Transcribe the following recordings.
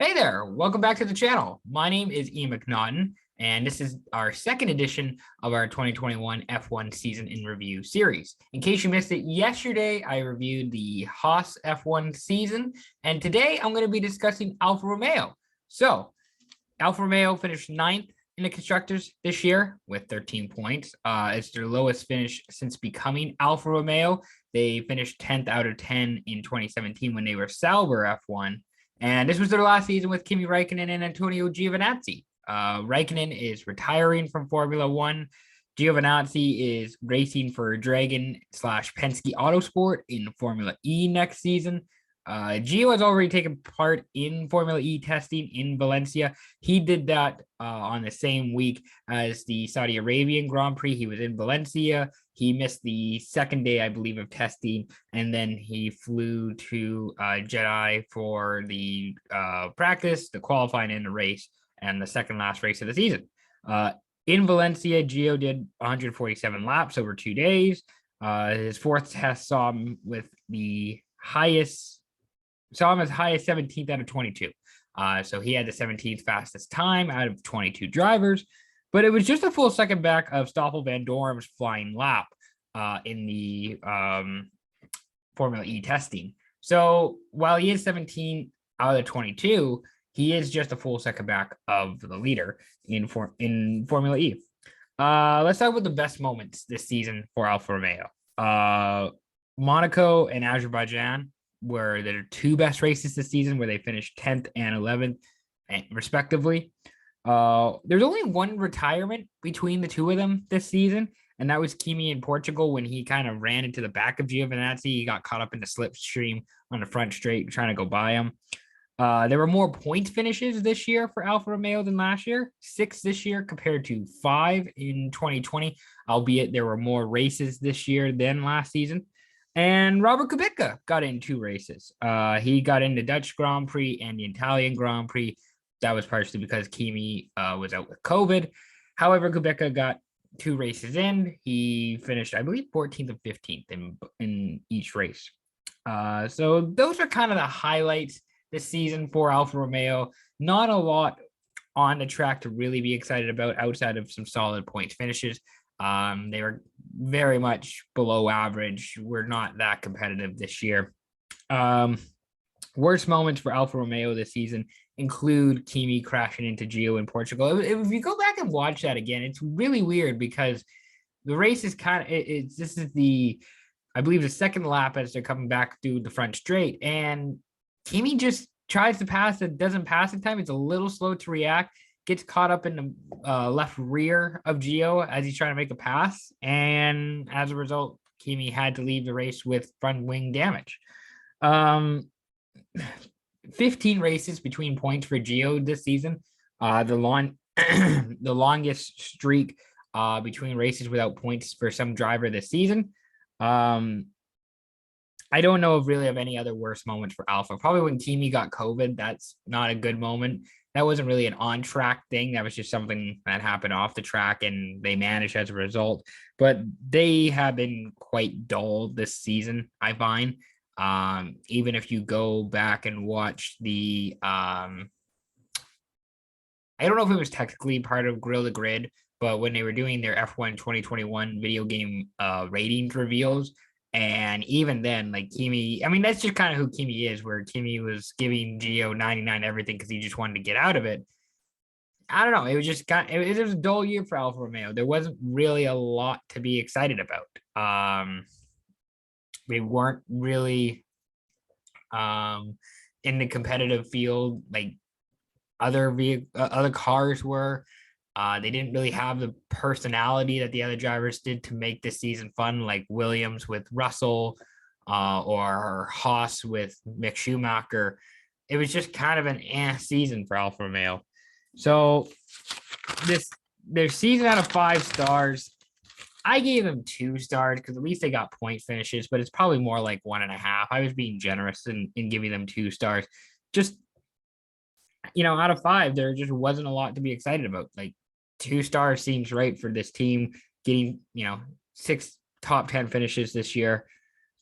Hey there, welcome back to the channel. My name is Ian McNaughton, and this is our second edition of our 2021 F1 season in review series. In case you missed it, yesterday I reviewed the Haas F1 season, and today I'm going to be discussing Alfa Romeo. So, Alfa Romeo finished ninth in the constructors this year with 13 points. It's their lowest finish since becoming Alfa Romeo. They finished 10th out of 10 in 2017 when they were Sauber F1. And this was their last season with Kimi Räikkönen and Antonio Giovinazzi. Räikkönen is retiring from Formula One. Giovinazzi is racing for Dragon slash Penske Autosport in Formula E next season. Gio has already taken part in Formula E testing in Valencia. He did that on the same week as the Saudi Arabian Grand Prix. He was in Valencia. He missed the second day, I believe, of testing, and then he flew to Jeddah for the practice, the qualifying, and the race, and the second last race of the season. In Valencia, Gio did 147 laps over 2 days. His fourth test saw him with the highest saw him as high as 17th out of 22. So he had the 17th fastest time out of 22 drivers, but it was just a full second back of Stoffel Van Dorm's flying lap in the Formula E testing. So while he is 17 out of 22, he is just a full second back of the leader in Formula E. Let's talk about the best moments this season for Alfa Romeo. Monaco and Azerbaijan were their two best races this season, where they finished 10th and 11th, respectively. There's only one retirement between the two of them this season, and that was Kimi in Portugal when he kind of ran into the back of Giovinazzi. He got caught up in the slipstream on the front straight, trying to go by him. There were more point finishes this year for Alfa Romeo than last year, 6 this year compared to 5 in 2020, albeit there were more races this year than last season. And Robert Kubica got in 2 races. He got in the Dutch Grand Prix and the Italian Grand Prix. That was partially because Kimi was out with COVID. However, Kubica got 2 races in. He finished, I believe, 14th and 15th in each race. So those are kind of the highlights this season for Alfa Romeo. Not a lot on the track to really be excited about outside of some solid points finishes. They were very much below average. We're not that competitive this year. Worst moments for Alfa Romeo this season include Kimi crashing into Gio in Portugal. If you go back and watch that again, it's really weird because the race is kind of this is the, I believe, the second lap as they're coming back through the front straight, and Kimi just tries to pass it, doesn't pass in time. It's a little slow to react, gets caught up in the left rear of Gio as he's trying to make a pass. And as a result, Kimi had to leave the race with front wing damage. 15 races between points for Gio this season. The longest streak between races without points for some driver this season. I don't know of any other worst moments for Alfa. Probably when Kimi got COVID, that's not a good moment. That wasn't really an on-track thing. That was just something that happened off the track, and they managed as a result. But they have been quite dull this season, I find. Even if you go back and watch the, I don't know if it was technically part of Grill the Grid, but when they were doing their F1 2021 video game ratings reveals, and even then, like Kimi, I mean, that's just kind of who Kimi is, where Kimi was giving Gio 99 everything because he just wanted to get out of it. I don't know. It was just it was a dull year for Alfa Romeo. There wasn't really a lot to be excited about. They weren't really in the competitive field like other cars were. They didn't really have the personality that the other drivers did to make this season fun, like Williams with Russell or Haas with Mick Schumacher. It was just kind of an season for Alfa Romeo. So their season out of 5 stars, I gave them 2 stars because at least they got point finishes, but it's probably more like 1.5. I was being generous in giving them 2 stars. Just, out of 5, there just wasn't a lot to be excited about. Like, 2 stars seems right for this team getting, 6 top 10 finishes this year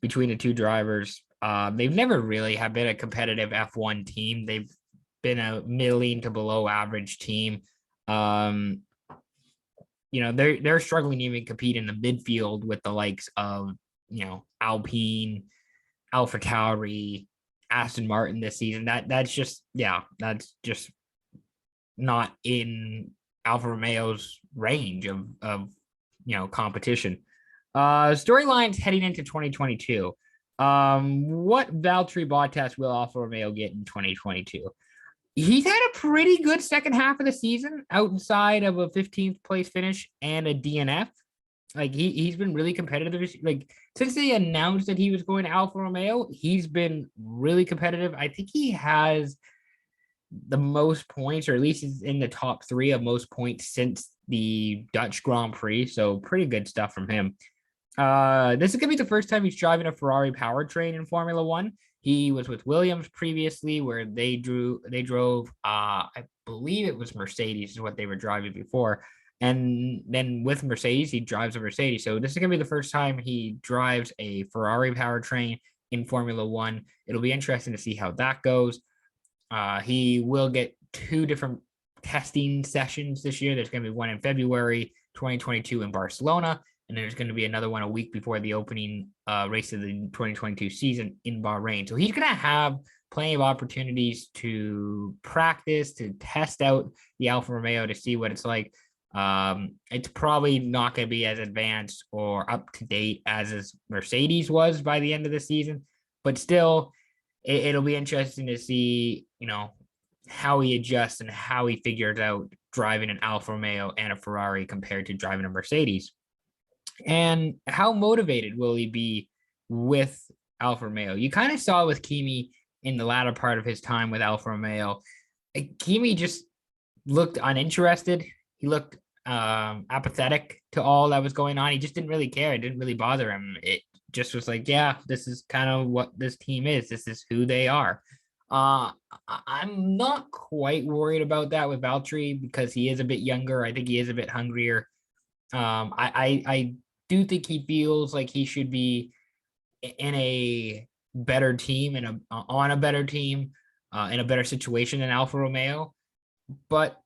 between the 2 drivers. They've never really have been a competitive F1 team. They've been a middling to below average team. They're struggling to even compete in the midfield with the likes of Alpine, Alpha Tauri, Aston Martin this season. That's just not in Alfa Romeo's range of competition. Storylines heading into 2022. What Valtteri Bottas will Alfa Romeo get in 2022? He's had a pretty good second half of the season outside of a 15th place finish and a DNF. Like he's been really competitive. Like since they announced that he was going to Alfa Romeo, he's been really competitive. I think he has the most points, or at least he's in the top 3 of most points since the Dutch Grand Prix. So pretty good stuff from him. This is gonna be the first time he's driving a Ferrari powertrain in Formula One. He was with Williams previously, where they drove I believe it was Mercedes is what they were driving before. And then with Mercedes, he drives a Mercedes. So this is gonna be the first time he drives a Ferrari powertrain in Formula One. It'll be interesting to see how that goes. He will get 2 different testing sessions this year. There's going to be one in February 2022 in Barcelona, and there's going to be another one a week before the opening race of the 2022 season in Bahrain. So he's going to have plenty of opportunities to practice, to test out the Alfa Romeo to see what it's like. It's probably not going to be as advanced or up to date as his Mercedes was by the end of the season, but still, it'll be interesting to see, how he adjusts and how he figures out driving an Alfa Romeo and a Ferrari compared to driving a Mercedes. And how motivated will he be with Alfa Romeo? You kind of saw with Kimi in the latter part of his time with Alfa Romeo. Kimi just looked uninterested. He looked apathetic to all that was going on. He just didn't really care. It didn't really bother him. It just was like, yeah, this is kind of what this team is. This is who they are. I'm not quite worried about that with Valtteri because he is a bit younger. I think he is a bit hungrier. I do think he feels like he should be in a better team and on a better team in a better situation than Alfa Romeo. But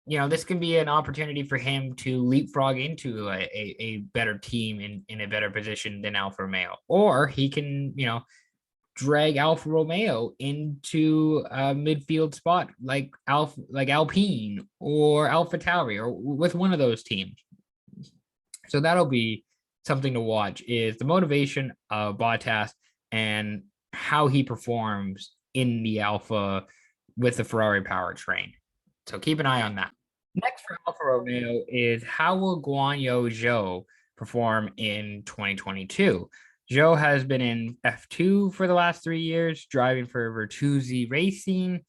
this can be an opportunity for him to leapfrog into a better team in a better position than Alfa Romeo, or he can drag Alfa Romeo into a midfield spot like Alpine or Alpha Tauri or with one of those teams. So that'll be something to watch, is the motivation of Bottas and how he performs in the Alpha with the Ferrari powertrain. So keep an eye on that. Next for Alfa Romeo is how will Guan Yu Zhou perform in 2022? Zhou has been in F2 for the last 3 years, driving for Virtusi Racing.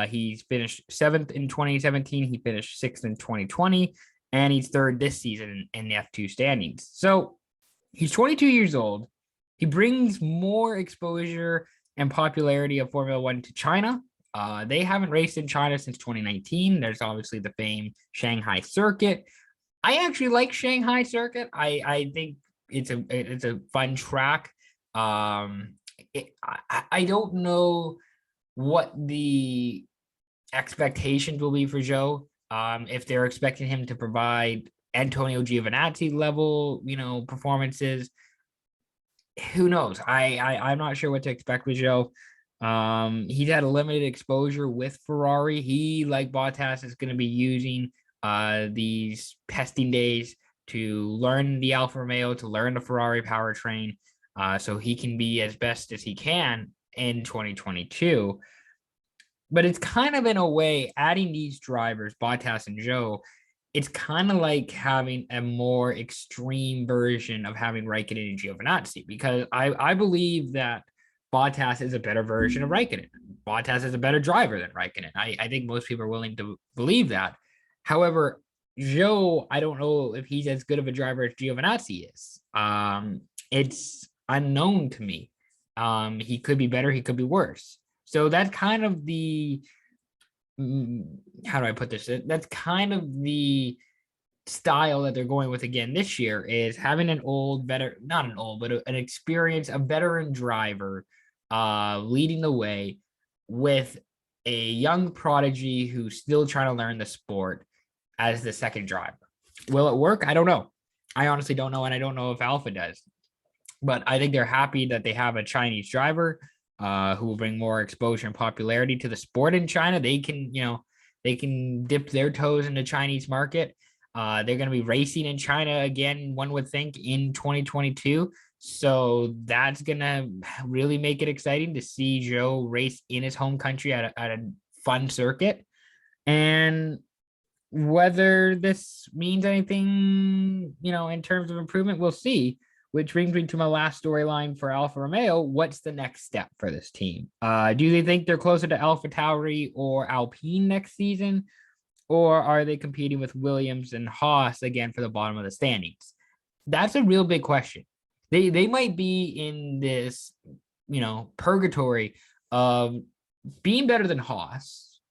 He's finished 7th in 2017. He finished 6th in 2020, and he's 3rd this season in the F2 standings. So he's 22 years old. He brings more exposure and popularity of Formula One to China. They haven't raced in China since 2019. There's obviously the famed Shanghai Circuit. I actually like Shanghai Circuit. I think it's a fun track. I don't know what the expectations will be for Zhou. If they're expecting him to provide Antonio Giovinazzi level, performances, who knows? I'm not sure what to expect with Zhou. He's had a limited exposure with Ferrari. He, like Bottas, is going to be using these testing days to learn the Alfa Romeo, to learn the Ferrari powertrain, so he can be as best as he can in 2022. But it's kind of, in a way, adding these drivers, Bottas and Zhou, it's kind of like having a more extreme version of having Raikkonen and Giovinazzi, because I believe that Bottas is a better version of Raikkonen. Bottas is a better driver than Raikkonen. I think most people are willing to believe that. However, Zhou, I don't know if he's as good of a driver as Giovinazzi is. It's unknown to me. He could be better. He could be worse. So that's kind of the, how do I put this? That's kind of the style that they're going with again this year, is having an old, better, not an old, but an experienced, a veteran driver leading the way with a young prodigy who's still trying to learn the sport as the second driver. Will it work? I don't know. I honestly don't know, and I don't know if Alfa does. But I think they're happy that they have a Chinese driver who will bring more exposure and popularity to the sport in China. They can, they can dip their toes in the Chinese market. They're going to be racing in China again, one would think, in 2022. So that's going to really make it exciting to see Joe race in his home country at a fun circuit. And whether this means anything, in terms of improvement, we'll see. Which brings me to my last storyline for Alfa Romeo. What's the next step for this team? Do they think they're closer to AlphaTauri or Alpine next season? Or are they competing with Williams and Haas again for the bottom of the standings? That's a real big question. They might be in this, purgatory of being better than Haas,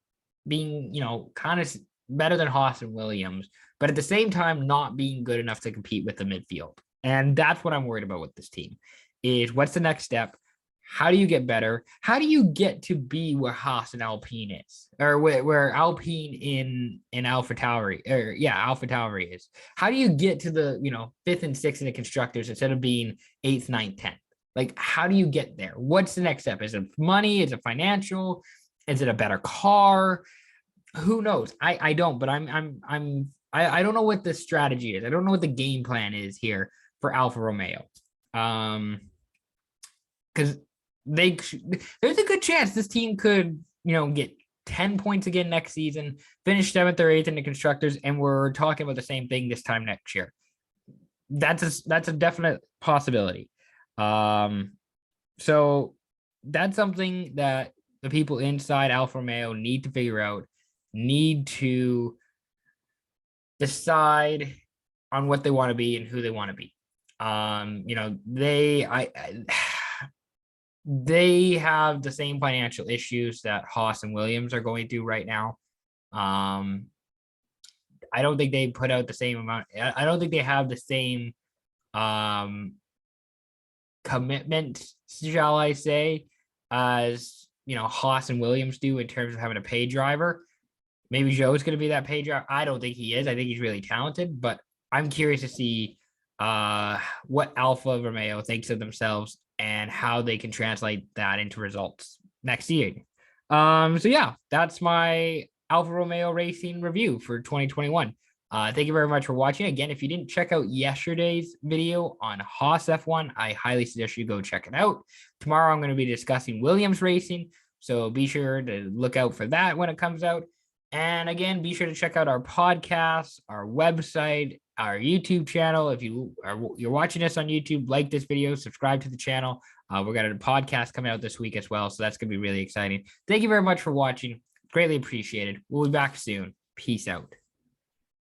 being, kind of better than Haas and Williams, but at the same time, not being good enough to compete with the midfield. And that's what I'm worried about with this team is what's the next step? How do you get better? How do you get to be where Haas and Alpine is, or where Alpine in AlphaTauri, AlphaTauri is? How do you get to the, 5th and 6th in the constructors instead of being 8th, 9th, 10th? Like, how do you get there? What's the next step? Is it money? Is it financial? Is it a better car? Who knows? I don't, but I don't know what the strategy is. I don't know what the game plan is here for Alfa Romeo. Because there's a good chance this team could, get 10 points again next season, finish 7th or 8th in the constructors, and we're talking about the same thing this time next year. That's a definite possibility. So that's something that the people inside Alfa Romeo need to figure out, need to decide on what they want to be and who they want to be. They have the same financial issues that Haas and Williams are going through right now. I don't think they put out the same amount. I don't think they have the same commitment, shall I say, as Haas and Williams do in terms of having a paid driver. Maybe Joe's going to be that paid driver. I don't think he is. I think he's really talented, but I'm curious to see what Alfa Romeo thinks of themselves and how they can translate that into results next year. So yeah, that's my Alfa Romeo Racing review for 2021. Thank you very much for watching. Again, if you didn't check out yesterday's video on Haas F1, I highly suggest you go check it out. Tomorrow, I'm going to be discussing Williams Racing, so be sure to look out for that when it comes out. And again, be sure to check out our podcast, our website, our YouTube channel. If you're watching us on YouTube, like this video, subscribe to the channel. We're got a podcast coming out this week as well, so that's going to be really exciting. Thank you very much for watching. Greatly appreciated. We'll be back soon. Peace out.